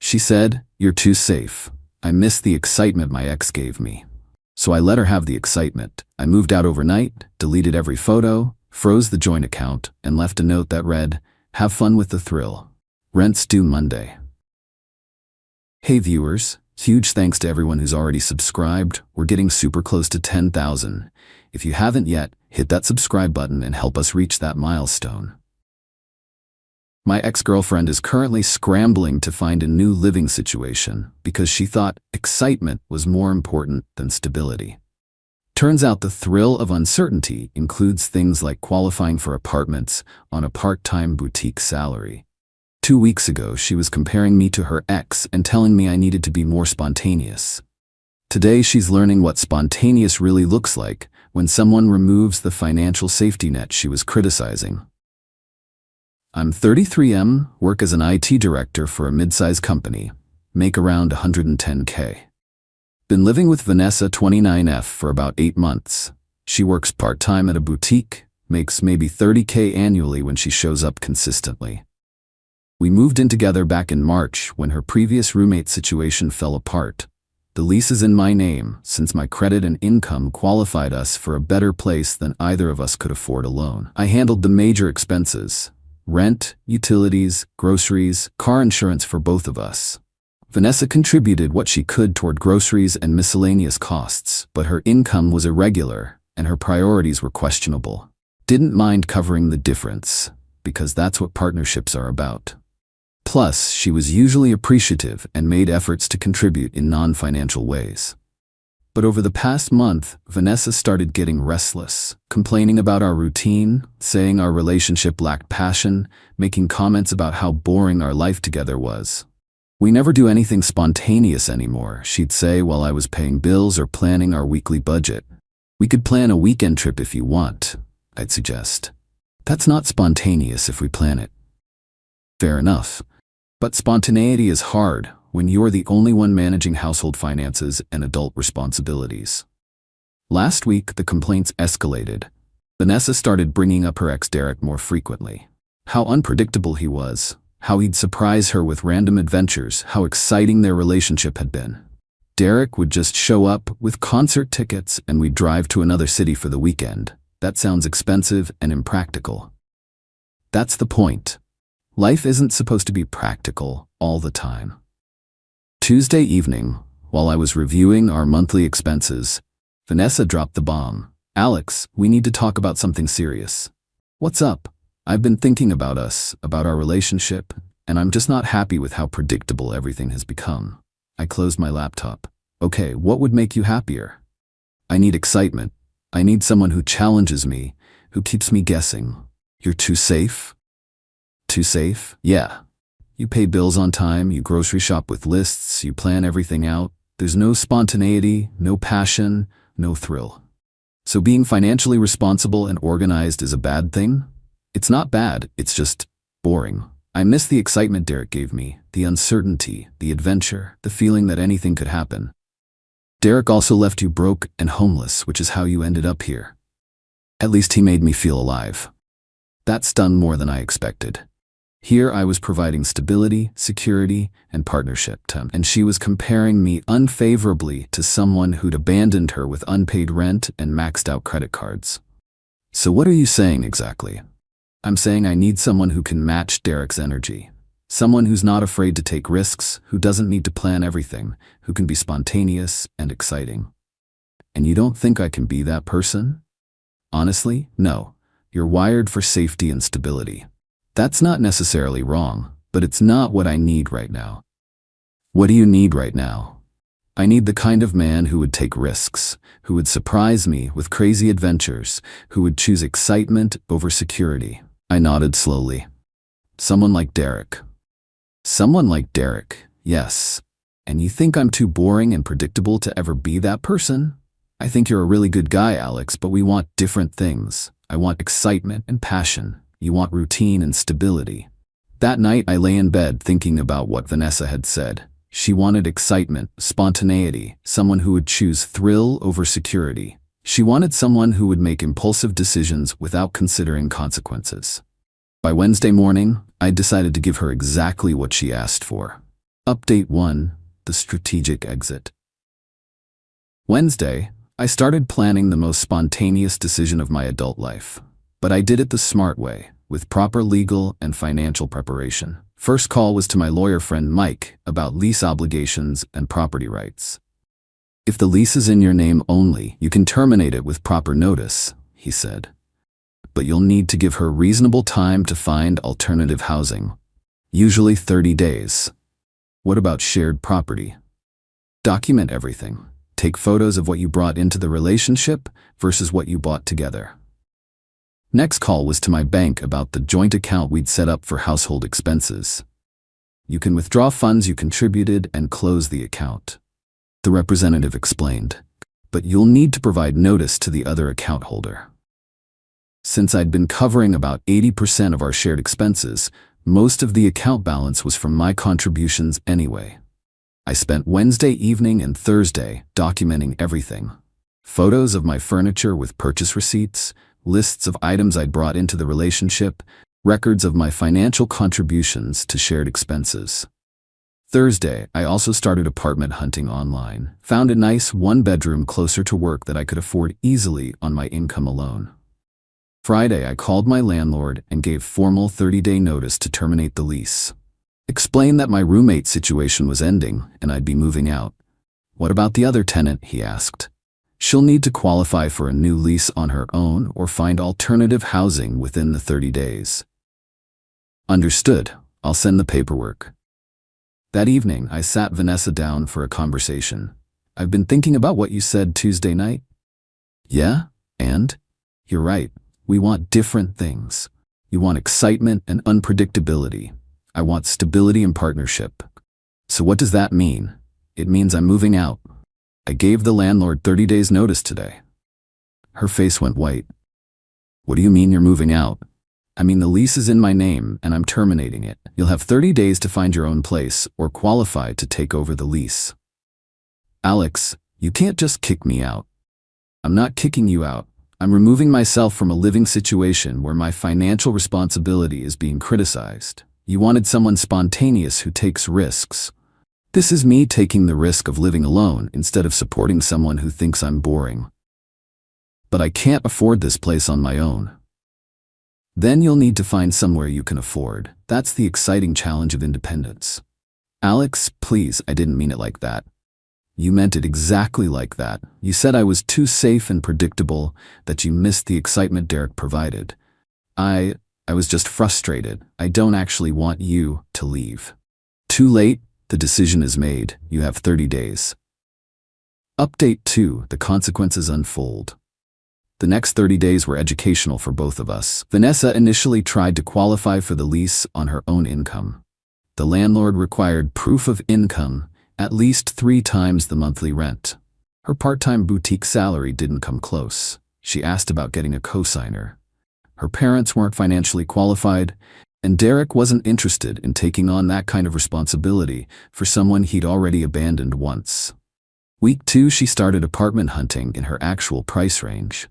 She said, "You're too safe. I miss the excitement my ex gave me." So I let her have the excitement. I moved out overnight, deleted every photo, froze the joint account, and left a note that read, "Have fun with the thrill. Rent's due Monday." Hey viewers, huge thanks to everyone who's already subscribed. We're getting super close to 10,000. If you haven't yet, hit that subscribe button and help us reach that milestone. My ex-girlfriend is currently scrambling to find a new living situation because she thought excitement was more important than stability. Turns out the thrill of uncertainty includes things like qualifying for apartments on a part-time boutique salary. 2 weeks ago, she was comparing me to her ex and telling me I needed to be more spontaneous. Today, she's learning what spontaneous really looks like when someone removes the financial safety net she was criticizing. I'm 33M, work as an IT director for a mid-size company, make around $110K. Been living with Vanessa, 29F, for about 8 months. She works part-time at a boutique, makes maybe $30K annually when she shows up consistently. We moved in together back in March when her previous roommate situation fell apart. The lease is in my name since my credit and income qualified us for a better place than either of us could afford alone. I handled the major expenses: rent, utilities, groceries, car insurance for both of us. Vanessa contributed what she could toward groceries and miscellaneous costs, but her income was irregular and her priorities were questionable. Didn't mind covering the difference, because that's what partnerships are about. Plus, she was usually appreciative and made efforts to contribute in non-financial ways. But over the past month, Vanessa started getting restless, complaining about our routine, saying our relationship lacked passion, making comments about how boring our life together was. "We never do anything spontaneous anymore," she'd say while I was paying bills or planning our weekly budget. "We could plan a weekend trip if you want," I'd suggest. "That's not spontaneous if we plan it." Fair enough. But spontaneity is hard when you're the only one managing household finances and adult responsibilities. Last week, the complaints escalated. Vanessa started bringing up her ex Derek more frequently. How unpredictable he was, how he'd surprise her with random adventures, how exciting their relationship had been. Derek would just show up with concert tickets and we'd drive to another city for the weekend. That sounds expensive and impractical. That's the point. Life isn't supposed to be practical all the time. Tuesday evening, while I was reviewing our monthly expenses, Vanessa dropped the bomb. "Alex, we need to talk about something serious." "What's up?" "I've been thinking about us, about our relationship, and I'm just not happy with how predictable everything has become." I closed my laptop. "Okay, what would make you happier?" "I need excitement. I need someone who challenges me, who keeps me guessing." "You're too safe?" "Too safe? Yeah. You pay bills on time, you grocery shop with lists, you plan everything out. There's no spontaneity, no passion, no thrill. So being financially responsible and organized is a bad thing?" "It's not bad, it's just boring. I miss the excitement Derek gave me, the uncertainty, the adventure, the feeling that anything could happen." "Derek also left you broke and homeless, which is how you ended up here." "At least he made me feel alive." "That's done more than I expected." Here I was providing stability, security, and partnership, and she was comparing me unfavorably to someone who'd abandoned her with unpaid rent and maxed out credit cards. "So what are you saying exactly?" "I'm saying I need someone who can match Derek's energy. Someone who's not afraid to take risks, who doesn't need to plan everything, who can be spontaneous and exciting." "And you don't think I can be that person?" "Honestly, no. You're wired for safety and stability. That's not necessarily wrong, but it's not what I need right now." "What do you need right now?" "I need the kind of man who would take risks, who would surprise me with crazy adventures, who would choose excitement over security." I nodded slowly. "Someone like Derek." "Someone like Derek, yes. And you think I'm too boring and predictable to ever be that person?" "I think you're a really good guy, Alex, but we want different things. I want excitement and passion. You want routine and stability." That night I lay in bed thinking about what Vanessa had said. She wanted excitement, spontaneity, someone who would choose thrill over security. She wanted someone who would make impulsive decisions without considering consequences. By Wednesday morning, I decided to give her exactly what she asked for. Update 1. The Strategic Exit. Wednesday, I started planning the most spontaneous decision of my adult life. But I did it the smart way, with proper legal and financial preparation. First call was to my lawyer friend Mike about lease obligations and property rights. If the lease is in your name only, you can terminate it with proper notice, he said. But you'll need to give her reasonable time to find alternative housing, usually 30 days. What about shared property? Document everything. Take photos of what you brought into the relationship versus what you bought together. Next call was to my bank about the joint account we'd set up for household expenses. You can withdraw funds you contributed and close the account. The representative explained, but you'll need to provide notice to the other account holder. Since I'd been covering about 80% of our shared expenses, most of the account balance was from my contributions anyway. I spent Wednesday evening and Thursday documenting everything. Photos of my furniture with purchase receipts, lists of items I'd brought into the relationship, records of my financial contributions to shared expenses. Thursday, I also started apartment hunting online. Found a nice one-bedroom closer to work that I could afford easily on my income alone. Friday, I called my landlord and gave formal 30-day notice to terminate the lease. Explained that my roommate situation was ending and I'd be moving out. What about the other tenant, he asked. She'll need to qualify for a new lease on her own or find alternative housing within the 30 days. Understood. I'll send the paperwork. That evening, I sat Vanessa down for a conversation. I've been thinking about what you said Tuesday night. Yeah? And? You're right. We want different things. You want excitement and unpredictability. I want stability and partnership. So what does that mean? It means I'm moving out. I gave the landlord 30 days notice today. Her face went white. What do you mean you're moving out? I mean the lease is in my name and I'm terminating it. You'll have 30 days to find your own place or qualify to take over the lease. Alex, you can't just kick me out. I'm not kicking you out. I'm removing myself from a living situation where my financial responsibility is being criticized. You wanted someone spontaneous who takes risks. This is me taking the risk of living alone instead of supporting someone who thinks I'm boring. But I can't afford this place on my own. Then you'll need to find somewhere you can afford. That's the exciting challenge of independence. Alex, please, I didn't mean it like that. You meant it exactly like that. You said I was too safe and predictable, that you missed the excitement Derek provided. I was just frustrated. I don't actually want you to leave. Too late, the decision is made. You have 30 days. Update 2. The consequences unfold. The next 30 days were educational for both of us. Vanessa initially tried to qualify for the lease on her own income. The landlord required proof of income, at least 3 times the monthly rent. Her part-time boutique salary didn't come close. She asked about getting a cosigner. Her parents weren't financially qualified, and Derek wasn't interested in taking on that kind of responsibility for someone he'd already abandoned once. Week 2, she started apartment hunting in her actual price range.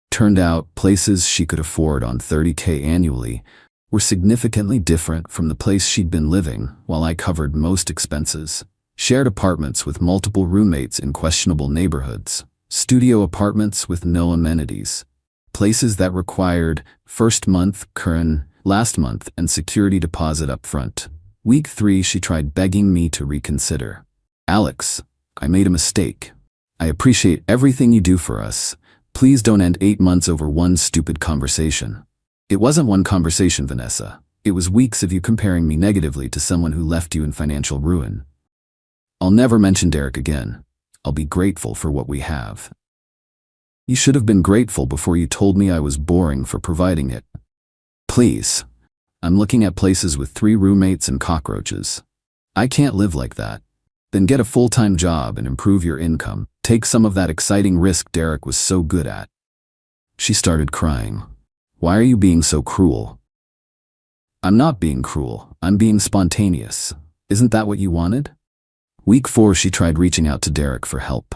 Turned out, places she could afford on $30K annually were significantly different from the place she'd been living while I covered most expenses. Shared apartments with multiple roommates in questionable neighborhoods, studio apartments with no amenities, places that required first month, current, last month, and security deposit up front. Week 3, she tried begging me to reconsider. Alex, I made a mistake. I appreciate everything you do for us. Please don't end 8 months over one stupid conversation. It wasn't one conversation, Vanessa. It was weeks of you comparing me negatively to someone who left you in financial ruin. I'll never mention Derek again. I'll be grateful for what we have. You should have been grateful before you told me I was boring for providing it. Please. I'm looking at places with 3 roommates and cockroaches. I can't live like that. Then get a full-time job and improve your income. Take some of that exciting risk Derek was so good at. She started crying. Why are you being so cruel? I'm not being cruel. I'm being spontaneous. Isn't that what you wanted? Week 4, she tried reaching out to Derek for help.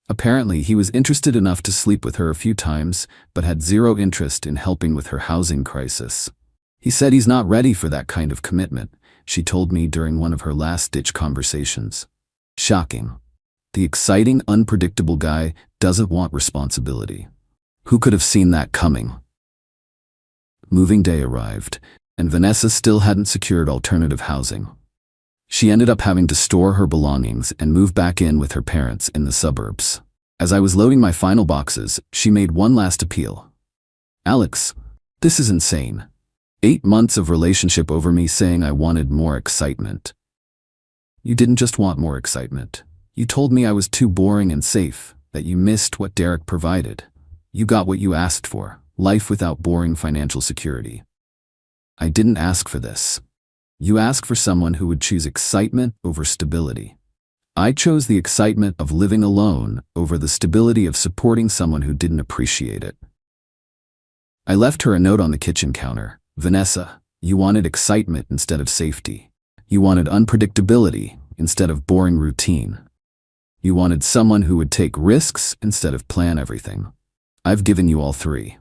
Apparently, he was interested enough to sleep with her a few times, but had zero interest in helping with her housing crisis. He said he's not ready for that kind of commitment, she told me during one of her last-ditch conversations. Shocking. The exciting, unpredictable guy doesn't want responsibility. Who could have seen that coming? Moving day arrived, and Vanessa still hadn't secured alternative housing. She ended up having to store her belongings and move back in with her parents in the suburbs. As I was loading my final boxes, she made one last appeal. Alex, this is insane. 8 months of relationship over me saying I wanted more excitement. You didn't just want more excitement. You told me I was too boring and safe, that you missed what Derek provided. You got what you asked for, life without boring financial security. I didn't ask for this. You asked for someone who would choose excitement over stability. I chose the excitement of living alone over the stability of supporting someone who didn't appreciate it. I left her a note on the kitchen counter. Vanessa, you wanted excitement instead of safety. You wanted unpredictability instead of boring routine. You wanted someone who would take risks instead of plan everything. I've given you all three.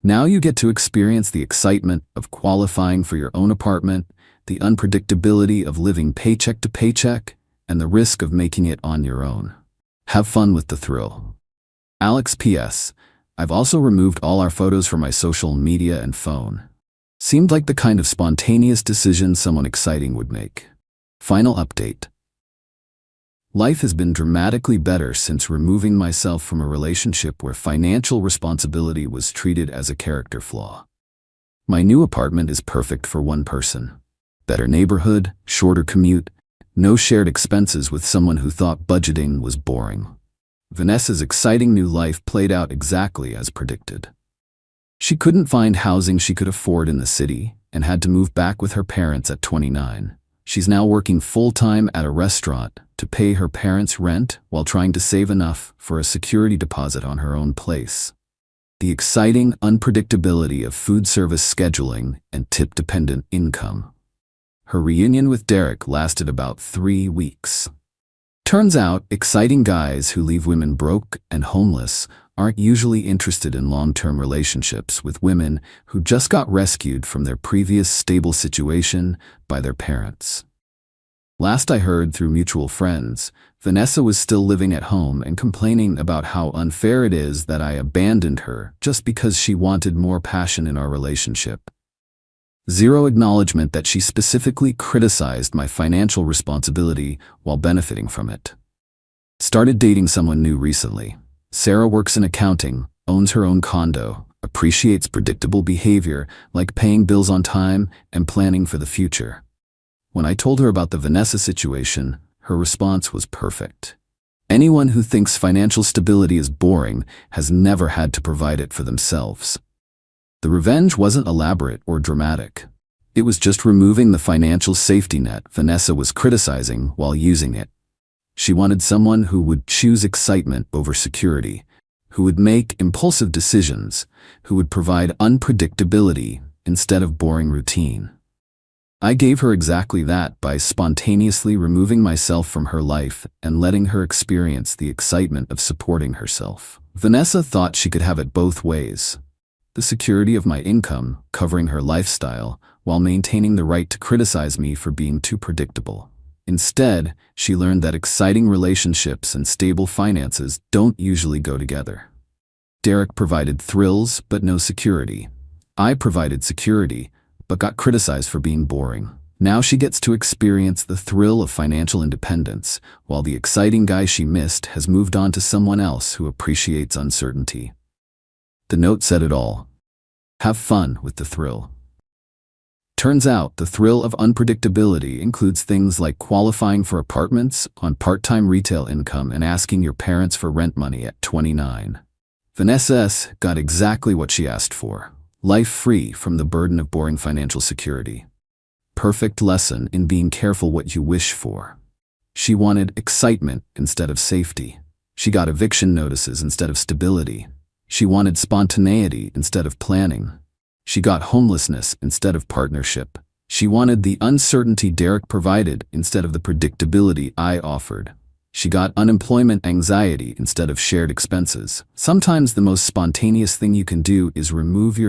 Now you get to experience the excitement of qualifying for your own apartment, the unpredictability of living paycheck to paycheck, and the risk of making it on your own. Have fun with the thrill. Alex P.S. I've also removed all our photos from my social media and phone. Seemed like the kind of spontaneous decision someone exciting would make. Final update. Life has been dramatically better since removing myself from a relationship where financial responsibility was treated as a character flaw. My new apartment is perfect for one person. Better neighborhood, shorter commute, no shared expenses with someone who thought budgeting was boring. Vanessa's exciting new life played out exactly as predicted. She couldn't find housing she could afford in the city and had to move back with her parents at 29. She's now working full-time at a restaurant to pay her parents' rent while trying to save enough for a security deposit on her own place. The exciting unpredictability of food service scheduling and tip-dependent income. Her reunion with Derek lasted about 3 weeks. Turns out, exciting guys who leave women broke and homeless aren't usually interested in long-term relationships with women who just got rescued from their previous stable situation by their parents. Last I heard through mutual friends, Vanessa was still living at home and complaining about how unfair it is that I abandoned her just because she wanted more passion in our relationship. Zero acknowledgement that she specifically criticized my financial responsibility while benefiting from it. Started dating someone new recently. Sarah works in accounting, owns her own condo, appreciates predictable behavior like paying bills on time and planning for the future. When I told her about the Vanessa situation, her response was perfect. Anyone who thinks financial stability is boring has never had to provide it for themselves. The revenge wasn't elaborate or dramatic. It was just removing the financial safety net Vanessa was criticizing while using it. She wanted someone who would choose excitement over security, who would make impulsive decisions, who would provide unpredictability instead of boring routine. I gave her exactly that by spontaneously removing myself from her life and letting her experience the excitement of supporting herself. Vanessa thought she could have it both ways. The security of my income, covering her lifestyle, while maintaining the right to criticize me for being too predictable. Instead, she learned that exciting relationships and stable finances don't usually go together. Derek provided thrills but no security. I provided security, but got criticized for being boring. Now she gets to experience the thrill of financial independence, while the exciting guy she missed has moved on to someone else who appreciates uncertainty. The note said it all. Have fun with the thrill. Turns out the thrill of unpredictability includes things like qualifying for apartments on part-time retail income and asking your parents for rent money at 29. Vanessa S. got exactly what she asked for. Life free from the burden of boring financial security. Perfect lesson in being careful what you wish for. She wanted excitement instead of safety. She got eviction notices instead of stability. She wanted spontaneity instead of planning. She got homelessness instead of partnership. She wanted the uncertainty Derek provided instead of the predictability I offered. She got unemployment anxiety instead of shared expenses. Sometimes the most spontaneous thing you can do is remove your